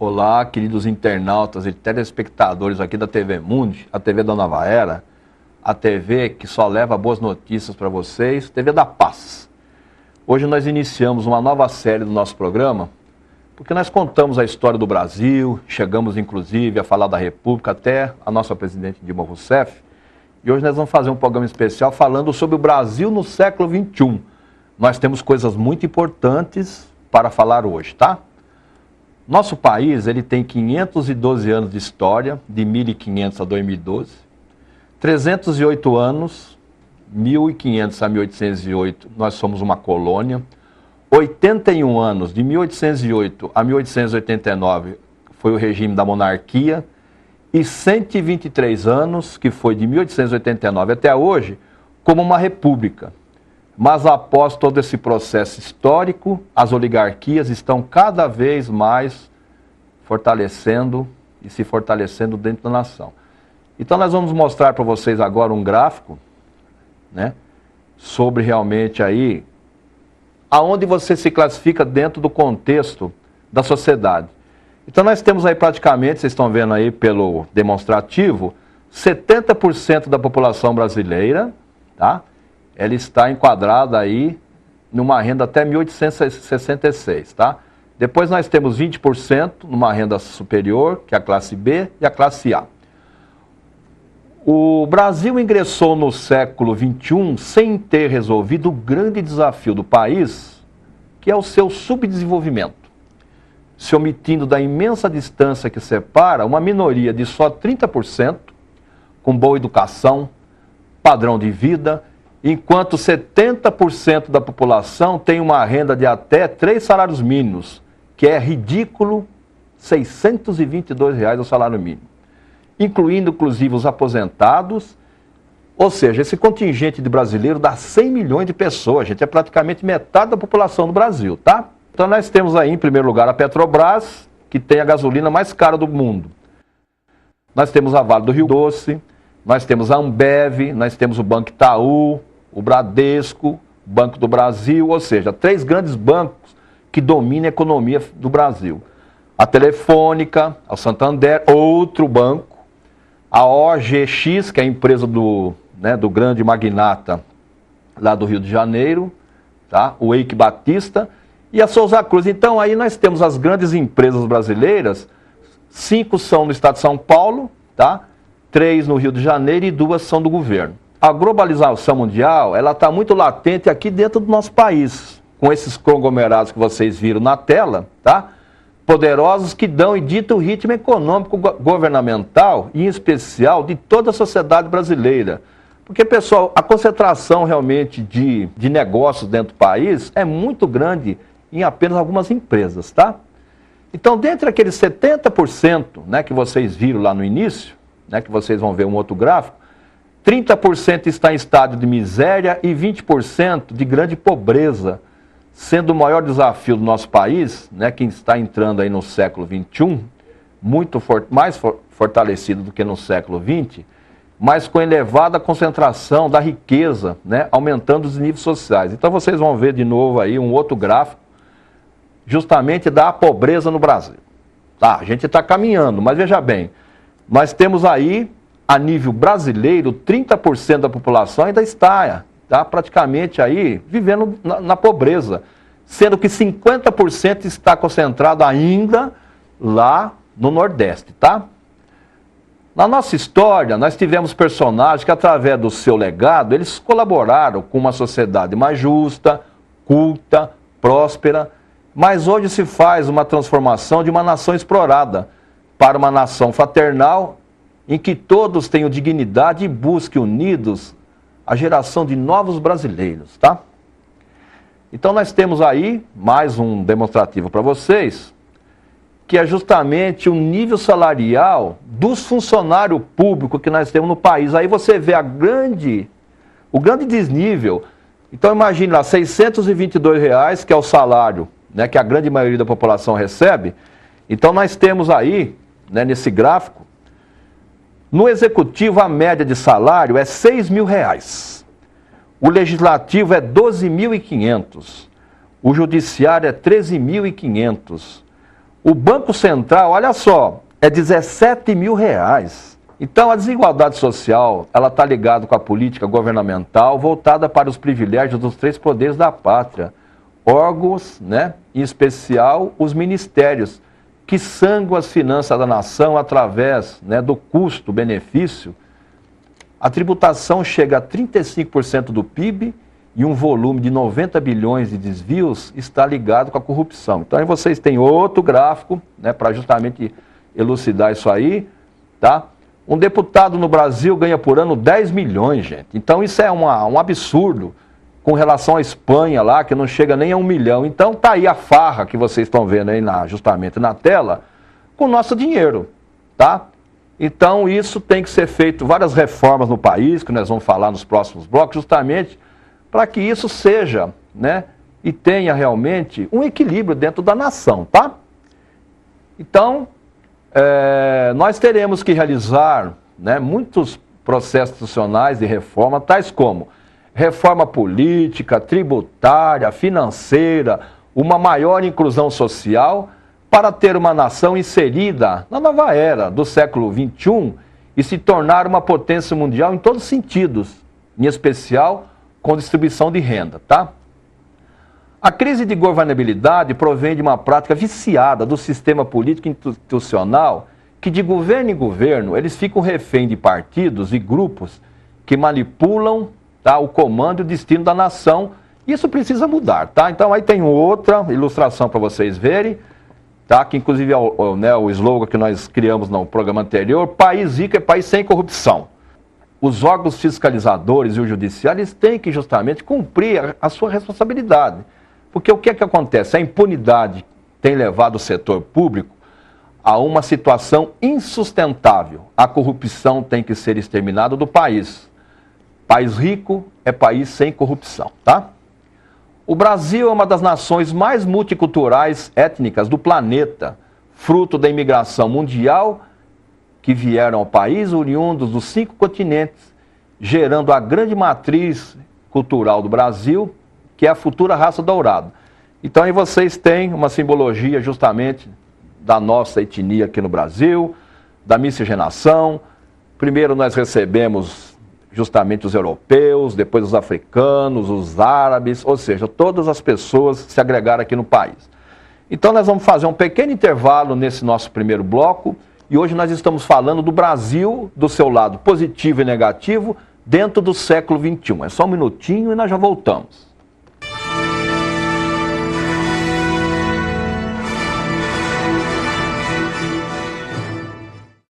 Olá, queridos internautas e telespectadores aqui da TV Mundi, a TV da Nova Era, a TV que só leva boas notícias para vocês, TV da Paz. Hoje nós iniciamos uma nova série do nosso programa, porque nós contamos a história do Brasil, chegamos inclusive a falar da República até a nossa presidente Dilma Rousseff, e hoje nós vamos fazer um programa especial falando sobre o Brasil no século XXI. Nós temos coisas muito importantes para falar hoje, tá? Nosso país, ele tem 512 anos de história, de 1500 a 2012, 308 anos, 1500 a 1808, nós somos uma colônia, 81 anos, de 1808 a 1889, foi o regime da monarquia, e 123 anos, que foi de 1889 até hoje, como uma república. Mas após todo esse processo histórico, as oligarquias estão cada vez mais fortalecendo e se fortalecendo dentro da nação. Então nós vamos mostrar para vocês agora um gráfico, né, sobre realmente aí aonde você se classifica dentro do contexto da sociedade. Então nós temos aí praticamente, vocês estão vendo aí pelo demonstrativo, 70% da população brasileira, tá? Ela está enquadrada aí numa renda até 1866, tá? Depois nós temos 20% numa renda superior, que é a classe B e a classe A. O Brasil ingressou no século XXI sem ter resolvido o grande desafio do país, que é o seu subdesenvolvimento, se omitindo da imensa distância que separa uma minoria de só 30%, com boa educação, padrão de vida, enquanto 70% da população tem uma renda de até 3 salários mínimos, que é ridículo, R$ 622 o salário mínimo, incluindo inclusive os aposentados, ou seja, esse contingente de brasileiro dá 100 milhões de pessoas, gente, é praticamente metade da população do Brasil, tá? Então nós temos aí em primeiro lugar a Petrobras, que tem a gasolina mais cara do mundo. Nós temos a Vale do Rio Doce, nós temos a Ambev, nós temos o Banco Itaú, o Bradesco, o Banco do Brasil, ou seja, 3 grandes bancos que dominam a economia do Brasil. A Telefônica, a Santander, outro banco, a OGX, que é a empresa do grande magnata lá do Rio de Janeiro, tá? O Eike Batista e a Souza Cruz. Então aí nós temos as grandes empresas brasileiras, 5 são no estado de São Paulo, tá? 3 no Rio de Janeiro e 2 são do governo. A globalização mundial, ela está muito latente aqui dentro do nosso país, com esses conglomerados que vocês viram na tela, tá? Poderosos que dão e ditam o ritmo econômico governamental, e em especial de toda a sociedade brasileira. Porque, pessoal, a concentração realmente de negócios dentro do país é muito grande em apenas algumas empresas, tá? Então, dentre aqueles 70%, né, que vocês viram lá no início, né, que vocês vão ver um outro gráfico, 30% está em estado de miséria e 20% de grande pobreza, sendo o maior desafio do nosso país, né, que está entrando aí no século XXI, mais fortalecido do que no século XX, mas com elevada concentração da riqueza, né, aumentando os níveis sociais. Então vocês vão ver de novo aí um outro gráfico, justamente da pobreza no Brasil. Tá, a gente está caminhando, mas veja bem, nós temos aí, a nível brasileiro, 30% da população ainda está praticamente aí vivendo na pobreza, sendo que 50% está concentrado ainda lá no Nordeste, tá? Na nossa história, nós tivemos personagens que, através do seu legado, eles colaboraram com uma sociedade mais justa, culta, próspera, mas hoje se faz uma transformação de uma nação explorada para uma nação fraternal, em que todos tenham dignidade e busquem unidos a geração de novos brasileiros, tá? Então nós temos aí mais um demonstrativo para vocês, que é justamente o nível salarial dos funcionários públicos que nós temos no país. Aí você vê o grande desnível. Então imagine lá, R$ 622, que é o salário, né, que a grande maioria da população recebe. Então nós temos aí, né, nesse gráfico, no executivo a média de salário é R$ 6.000. O legislativo é 12.500. O judiciário é 13.500. O Banco Central, olha só, é R$17 mil. Então, a desigualdade social, ela está ligada com a política governamental voltada para os privilégios dos três poderes da pátria. Órgãos, né, em especial os ministérios, que sangram as finanças da nação através, né, do custo-benefício. A tributação chega a 35% do PIB e um volume de 90 bilhões de desvios está ligado com a corrupção. Então, aí vocês têm outro gráfico, né, para justamente elucidar isso aí, tá? Um deputado no Brasil ganha por ano 10 milhões, gente. Então, isso é um absurdo com relação à Espanha lá, que não chega nem a 1 milhão. Então, tá aí a farra que vocês estão vendo aí justamente na tela, com o nosso dinheiro, tá? Então, isso tem que ser feito, várias reformas no país, que nós vamos falar nos próximos blocos, justamente para que isso seja, né, e tenha realmente um equilíbrio dentro da nação, tá? Então, nós teremos que realizar, né, muitos processos institucionais de reforma, tais como reforma política, tributária, financeira, uma maior inclusão social, para ter uma nação inserida na nova era do século XXI e se tornar uma potência mundial em todos os sentidos, em especial com distribuição de renda, tá? A crise de governabilidade provém de uma prática viciada do sistema político institucional que, de governo em governo, eles ficam refém de partidos e grupos que manipulam, tá, o comando e o destino da nação. Isso precisa mudar, tá? Então, aí tem outra ilustração para vocês verem, tá? Que inclusive é o slogan que nós criamos no programa anterior: país rico é país sem corrupção. Os órgãos fiscalizadores e o judiciário, eles têm que justamente cumprir a sua responsabilidade. Porque o que é que acontece? A impunidade tem levado o setor público a uma situação insustentável. A corrupção tem que ser exterminada do país. País rico é país sem corrupção, tá? O Brasil é uma das nações mais multiculturais étnicas do planeta, fruto da imigração mundial que vieram ao país oriundos dos 5 continentes, gerando a grande matriz cultural do Brasil, que é a futura raça dourada. Então, aí vocês têm uma simbologia justamente da nossa etnia aqui no Brasil, da miscigenação. Primeiro nós recebemos justamente os europeus, depois os africanos, os árabes, ou seja, todas as pessoas se agregaram aqui no país. Então, nós vamos fazer um pequeno intervalo nesse nosso primeiro bloco, e hoje nós estamos falando do Brasil, do seu lado positivo e negativo, dentro do século XXI. É só um minutinho e nós já voltamos.